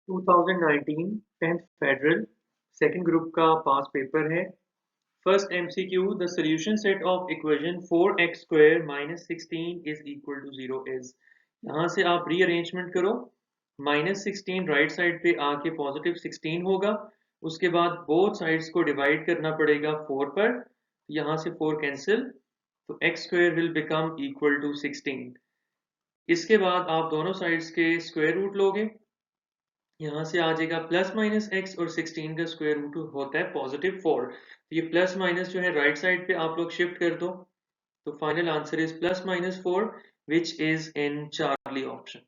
2019 10th federal second group का pass paper है। First MCQ, the solution set of equation 4x square minus 16 is equal to 0 is. यहाँ से आप rearrangement करो। Minus 16 right side पे आके पॉजिटिव 16 होगा। उसके बाद बोथ साइड्स को डिवाइड करना पड़ेगा 4 पर। यहाँ से 4 कैंसिल, तो x square will become equal to 16। इसके बाद आप दोनों साइड्स के स्क्वायर रूट लोगे। यहाँ से आ जाएगा प्लस माइनस एक्स, और 16 का स्क्वायर रूट होता है पॉजिटिव 4। तो ये प्लस माइनस जो है राइट साइड पे आप लोग शिफ्ट कर दो, तो final answer is plus minus 4 which is in Charlie option.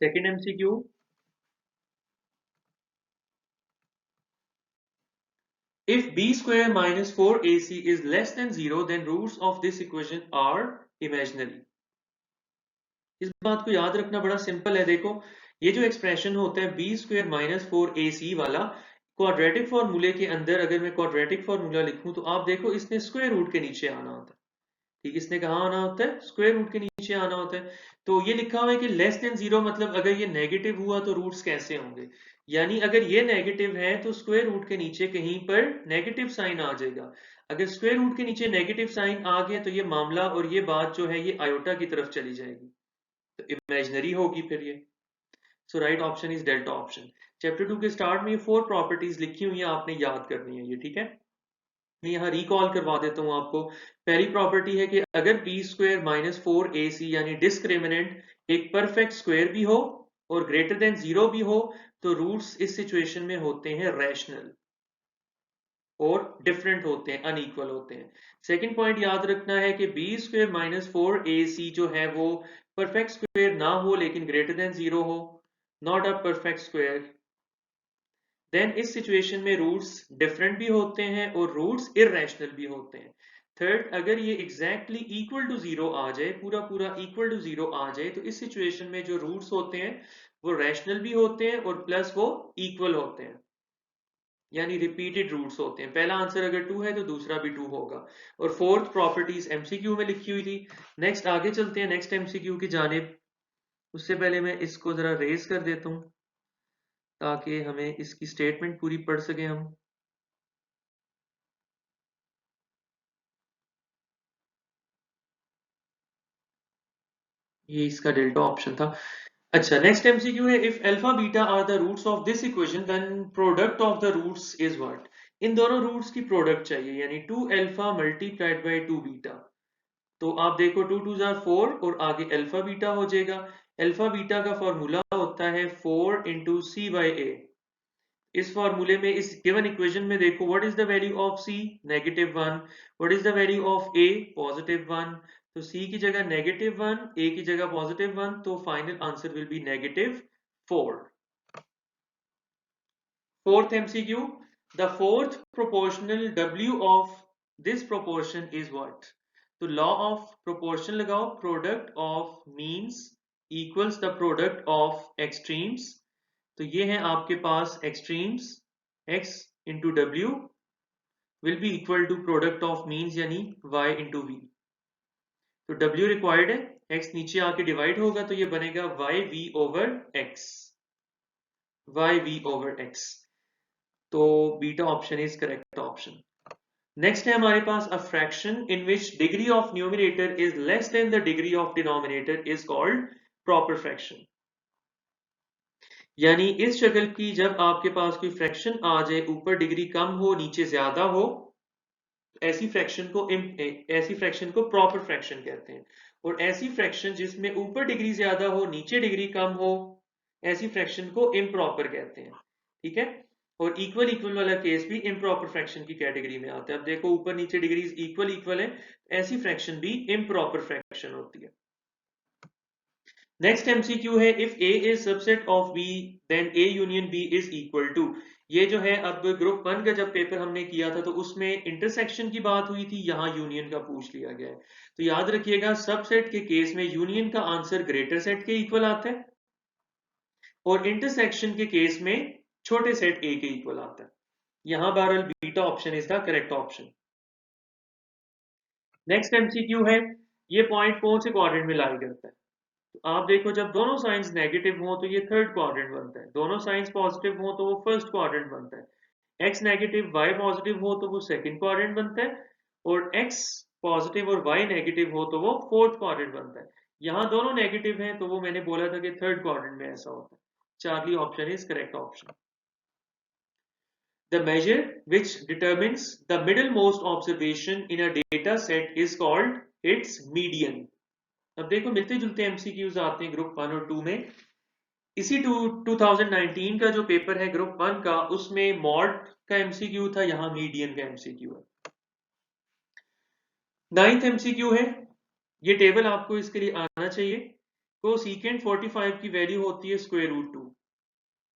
Second MCQ, if b square minus 4ac is less than 0 then roots of this equation are imaginary। इस बात को याद रखना बड़ा सिंपल है। देखो, ये जो एक्सप्रेशन होता है बी स्क्वेयर माइनस 4ac वाला, क्वाड्रेटिक फॉर्मूले के अंदर अगर मैं क्वाड्रेटिक फॉर्मूला लिखूं तो आप देखो इसने स्क्वायर रूट के नीचे आना होता है। ठीक, इसने कहाँ आना होता है? स्क्वायर रूट के नीचे आना होता है। तो ये लिखा हुआ है कि लेस देन 0, मतलब अगर ये नेगेटिव हुआ तो रूट्स कैसे होंगे? यानी अगर ये नेगेटिव है तो स्क्वायर रूट के नीचे कहीं पर नेगेटिव साइन आ जाएगा। अगर स्क्वायर रूट के नीचे नेगेटिव साइन आ गया तो ये मामला और ये बात जो है ये आयोटा की तरफ चली जाएगी, तो इमेजिनरी होगी फिर ये। So right option is delta option. Chapter 2 के स्टार्ट में ये 4 प्रॉपर्टीज लिखी हुई है, आपने याद करनी है ये। ठीक है, मैं यहाँ रिकॉल करवा देता हूँ आपको। पहली प्रॉपर्टी है कि अगर बी स्क्वायर माइनस 4ac यानी डिस्क्रिमिनेंट एक परफेक्ट स्क्वायर भी हो और ग्रेटर देन 0 भी हो तो रूट्स इस सिचुएशन में होते हैं रैशनल और डिफरेंट होते हैं, अनइक्वल होते हैं। सेकंड पॉइंट याद रखना है कि बी स्क्वायर माइनस 4ac जो है वो परफेक्ट स्क्वायर ना हो लेकिन ग्रेटर देन 0 हो, not a perfect square. Then इस सिचुएशन में रूट्स डिफरेंट भी होते हैं और रूट्स इरेशनल भी होते हैं। थर्ड, अगर ये एग्जैक्टली इक्वल टू 0 आ जाए, पूरा पूरा इक्वल टू 0 आ जाए, तो इस सिचुएशन में जो रूट्स होते हैं वो रैशनल भी होते हैं और प्लस वो इक्वल होते हैं, यानी रिपीटेड रूट्स होते हैं। पहला आंसर अगर 2 है तो दूसरा भी 2 होगा। और फोर्थ प्रॉपर्टीज एमसीक्यू में लिखी हुई थी। नेक्स्ट आगे चलते हैं नेक्स्ट एमसीक्यू की जानिब। उससे पहले मैं इसको जरा रेज कर देता हूं ताकि हमें इसकी स्टेटमेंट पूरी पढ़ सके हम। ये इसका डेल्टा ऑप्शन था। अच्छा, नेक्स्ट एमसीक्यू है, if alpha beta are the roots of this equation then product of the roots is what. इन दोनों रूट्स की प्रोडक्ट चाहिए, यानी 2 अल्फा मल्टीप्लाइड बाय 2 बीटा। तो आप देखो 2 2 जार 4 और आगे अल्फा बीटा हो जाएगा। अल्फा बीटा का फॉर्मूला होता है 4 इंटू सी बाई ए। इस फॉर्मूले में इस गिवन इक्वेशन में देखो, what is the value of C? -1। What is the value of A? +1। तो सी की जगह -1, ए की जगह +1, तो final answer will be -4। Fourth MCQ, the fourth proportional W of this proportion is what. तो लॉ ऑफ प्रोपोर्शन लगाओ, product of means equals the product of extremes. तो ये है आपके पास extremes, x into W will be equal to product of means यानी y into v। तो w required है, x नीचे आके डिवाइड होगा तो ये बनेगा yv over x, yv over x। तो beta option is correct option. Next है हमारे पास a fraction in which degree of numerator is less than the degree of denominator is called proper fraction. यानी इस शक्ल की जब आपके पास कोई फ्रैक्शन आ जाए, ऊपर डिग्री कम हो नीचे ज्यादा हो, ऐसी फ्रैक्शन को प्रॉपर फ्रैक्शन कहते हैं। और ऐसी फ्रैक्शन जिसमें ऊपर डिग्री ज्यादा हो नीचे डिग्री कम हो, ऐसी फ्रैक्शन को इम्प्रॉपर कहते हैं। ठीक है, और इक्वल इक्वल वाला केस भी इम्प्रॉपर फ्रैक्शन की कैटेगरी में आता है। अब देखो ऊपर नीचे डिग्रीज इक्वल इक्वल है, ऐसी फ्रैक्शन भी इम्प्रॉपर फ्रैक्शन होती है। नेक्स्ट एमसीक्यू है, if A is subset of B then A union B is equal to. ये जो है अब ग्रुप 1 का जब पेपर हमने किया था तो उसमें इंटरसेक्शन की बात हुई थी, यहां यूनियन का पूछ लिया गया है। तो याद रखिएगा सबसेट के केस में यूनियन का आंसर ग्रेटर सेट के इक्वल आता है और इंटरसेक्शन के केस में छोटे सेट ए के इक्वल आता है। यहां बहरहाल beta option is the correct option. Next MCQ है, ये पॉइंट कौन से क्वाड्रेंट में लाई करता है? आप देखो जब दोनों साइंस नेगेटिव हो तो ये थर्ड क्वाड्रेंट बनता है, दोनों साइंस पॉजिटिव हो तो वो फर्स्ट क्वाड्रेंट बनता है, x नेगेटिव y पॉजिटिव हो तो वो सेकंड क्वाड्रेंट बनता है, और x पॉजिटिव और y नेगेटिव हो तो वो फोर्थ क्वाड्रेंट बनता है। यहाँ दोनों नेगेटिव हैं तो वो मैंने बोला था कि थर्ड क्वाड्रेंट में ऐसा होता है। Charlie option is correct option. The measure which determines the middlemost observation in a data set is called its median। अब देखो मिलते जुलते एमसीक्यूज आते हैं ग्रुप 1 और 2 में। इसी 2019 का जो पेपर है ग्रुप 1 का, उसमें मॉड का एमसीक्यू था, यहाँ मीडियन का एमसीक्यू है। 9th एमसीक्यू है, ये टेबल आपको इसके लिए आना चाहिए। तो सीकेंट 45 की वैल्यू होती है स्क्वायर रूट 2,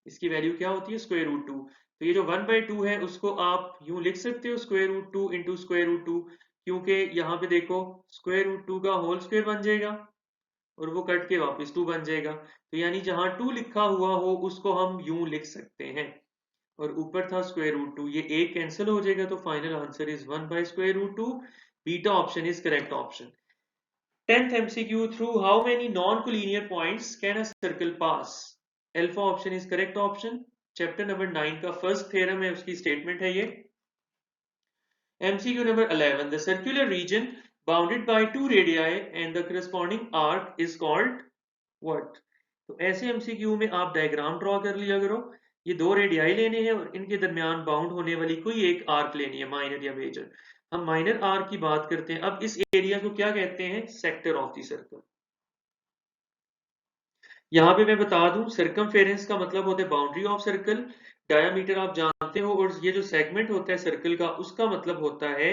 इसकी वैल्यू क्या होती है स्क्वायर रूट 2। तो ये जो 1/2 है उसको आप यूं लिख सकते हो square root 2 into square root 2, क्योंकि यहाँ पे देखो स्क्वायर रूट 2 का होल स्क्वायर बन जाएगा और वो कट के वापस 2 बन जाएगा, तो यानी जहां 2 लिखा हुआ हो उसको हम यूं लिख सकते हैं, और ऊपर था स्क्वायर रूट 2, ये एक कैंसिल हो जाएगा, तो फाइनल आंसर इज 1/स्क्वायर root 2। Beta option is correct option. 10th MCQ, through how many non-collinear points can a circle pass? Alpha option is correct option। Chapter number 9 का फर्स्ट थ्योरम है, उसकी statement है ये। MCQ number 11, the circular region bounded by two radii and the corresponding arc is called what? तो ऐसे MCQ में आप diagram draw कर लिया करो, ये दो रेडियाई लेने हैं और इनके दरमियान बाउंड होने वाली कोई एक आर्क लेनी है, माइनर या मेजर। हम माइनर आर्क की बात करते हैं। अब इस एरिया को क्या कहते हैं? Sector of the circle. यहाँ पे मैं बता दूं, सर्कमफेरेंस का मतलब होता है बाउंड्री ऑफ सर्कल, डायामीटर आप जानते हो, और ये जो सेगमेंट होता है सर्कल का उसका मतलब होता है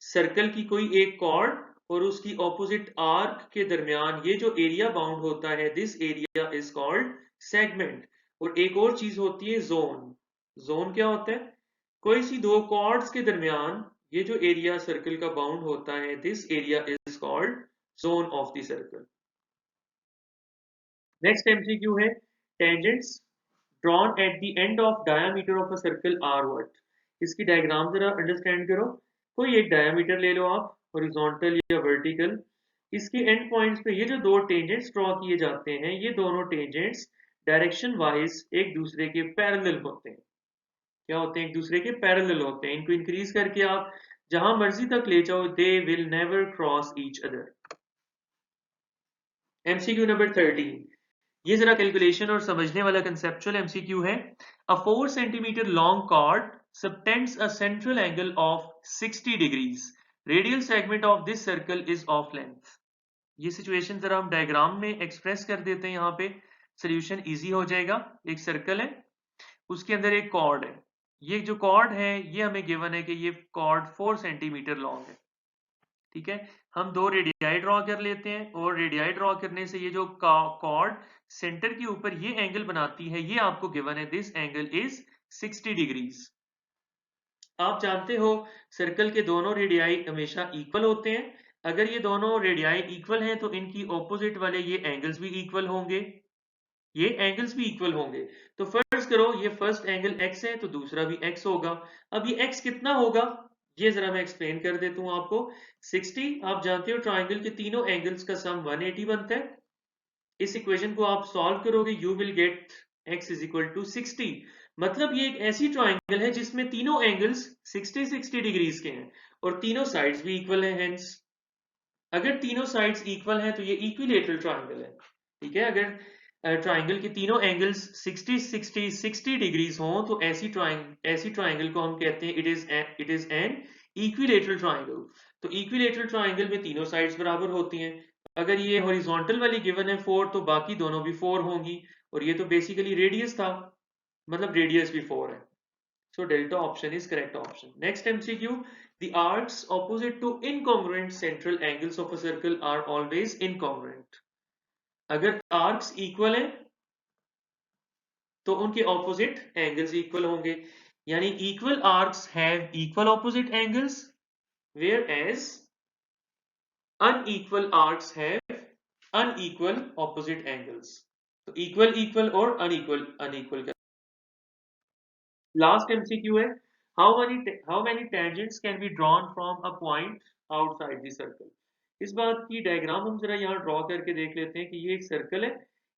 सर्कल की कोई एक कॉर्ड और उसकी ऑपोजिट आर्क के दरमियान ये जो एरिया बाउंड होता है, this area is called segment. और एक और चीज होती है जोन। जोन क्या होता है? कोई सी दो कॉर्ड्स के दरमियान ये जो एरिया सर्कल का बाउंड होता है, this area is called zone of the circle. Next MCQ है, tangents drawn at the end of diameter of a circle are what? इसकी डायग्राम जरा अंडरस्टैंड करो। कोई एक डायामीटर ले लो आप, हॉरिजॉन्टल या वर्टिकल, इसके एंड पॉइंट्स पे ये जो दो टेंजेंट्स ड्रॉ किए जाते हैं, ये दोनों टेंजेंट्स डायरेक्शन वाइज एक दूसरे के पैरेलल होते हैं। क्या होते हैं? एक दूसरे के पैरेलल होते हैं। इनको इंक्रीज करके आप जहां मर्जी तक ले जाओ, they will never cross each other. MCQ number 13, ये जरा कैलकुलेशन और समझने वाला कंसेप्चुअल एमसीक्यू है। A 4 centimetre long chord subtends a central angle of 60 degrees, radial segment of this circle is of length. ये सिचुएशन जरा हम डायग्राम में एक्सप्रेस कर देते हैं, यहाँ पे सोल्यूशन इजी हो जाएगा। एक सर्कल है, उसके अंदर एक कॉर्ड है, ये जो कॉर्ड है ये हमें गिवन है कि ये कॉर्ड 4 सेंटीमीटर लॉन्ग है। ठीक है, हम दो रेडियाई ड्रॉ कर लेते हैं, और रेडियाई ड्रॉ करने से ये जो कॉर्ड सेंटर के ऊपर ये एंगल बनाती है, ये आपको गिवन है, दिस एंगल इज 60 डिग्रीज। आप जानते हो सर्कल के दोनों रेडियाई हमेशा इक्वल होते हैं। अगर ये दोनों रेडियाई इक्वल हैं तो इनकी ऑपोजिट वाले ये एंगल्स भी इक्वल होंगे, ये एंगल्स भी इक्वल होंगे। तो फर्ज करो ये फर्स्ट एंगल x है तो दूसरा भी x होगा। अब ये x कितना होगा, ये जरा मैं एक्सप्लेन कर देता हूं आपको। 60, आप जानते हो ट्राइंगल के तीनों एंगल्स का सम 180 बनता है। इस इक्वेशन को आप सॉल्व करोगे, you will get x is equal to 60। मतलब ये एक ऐसी ट्राइंगल है जिसमें तीनों एंगल्स 60 डिग्रीज के हैं और तीनों साइड्स भी इक्वल हैं। हेंस अगर तीनों साइड्स इक्वल हैं तो ये इक्विलेटरल ट्राइंगल है। ठीक है, अगर ट्राइंगल के तीनों एंगल्स 60 डिग्रीज हों तो ऐसी ट्राइंगल को हम कहते हैं it is an equilateral triangle. तो इक्विलेटरल ट्राइंगल में तीनों साइड्स बराबर होती हैं। अगर ये हॉरिजॉन्टल वाली गिवन है 4 तो बाकी दोनों भी 4 होंगी, और ये तो बेसिकली रेडियस था, मतलब रेडियस भी 4 है। So delta option is correct option. Next MCQ, the arcs opposite to incongruent central angles of a circle are always incongruent। अगर arcs equal हैं तो उनके opposite angles equal होंगे, यानी equal arcs have equal opposite angles, whereas unequal arcs have unequal opposite angles। तो equal और unequal Last MCQ है, how many tangents can be drawn from a point outside the circle? इस बात की diagram हम जरा यहाँ ड्रॉ करके देख लेते हैं कि ये एक सर्कल है,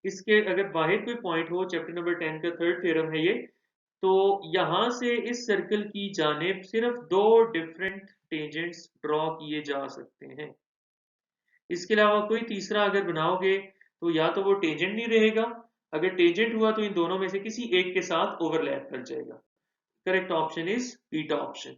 इसके अगर बाहर कोई पॉइंट हो, चैप्टर नंबर 10 का थर्ड थ्योरम है ये, तो यहाँ से इस सर्कल की जानिब सिर्फ दो डिफरेंट टेंजेंट्स ड्रॉ किए जा सकते हैं। इसके अलावा कोई तीसरा अगर बनाओगे तो या तो वो टेंजेंट नहीं रहेगा, अगर टेंजेंट हुआ तो इन दोनों में से किसी एक के साथ ओवरलैप कर जाएगा। Correct option is beta option.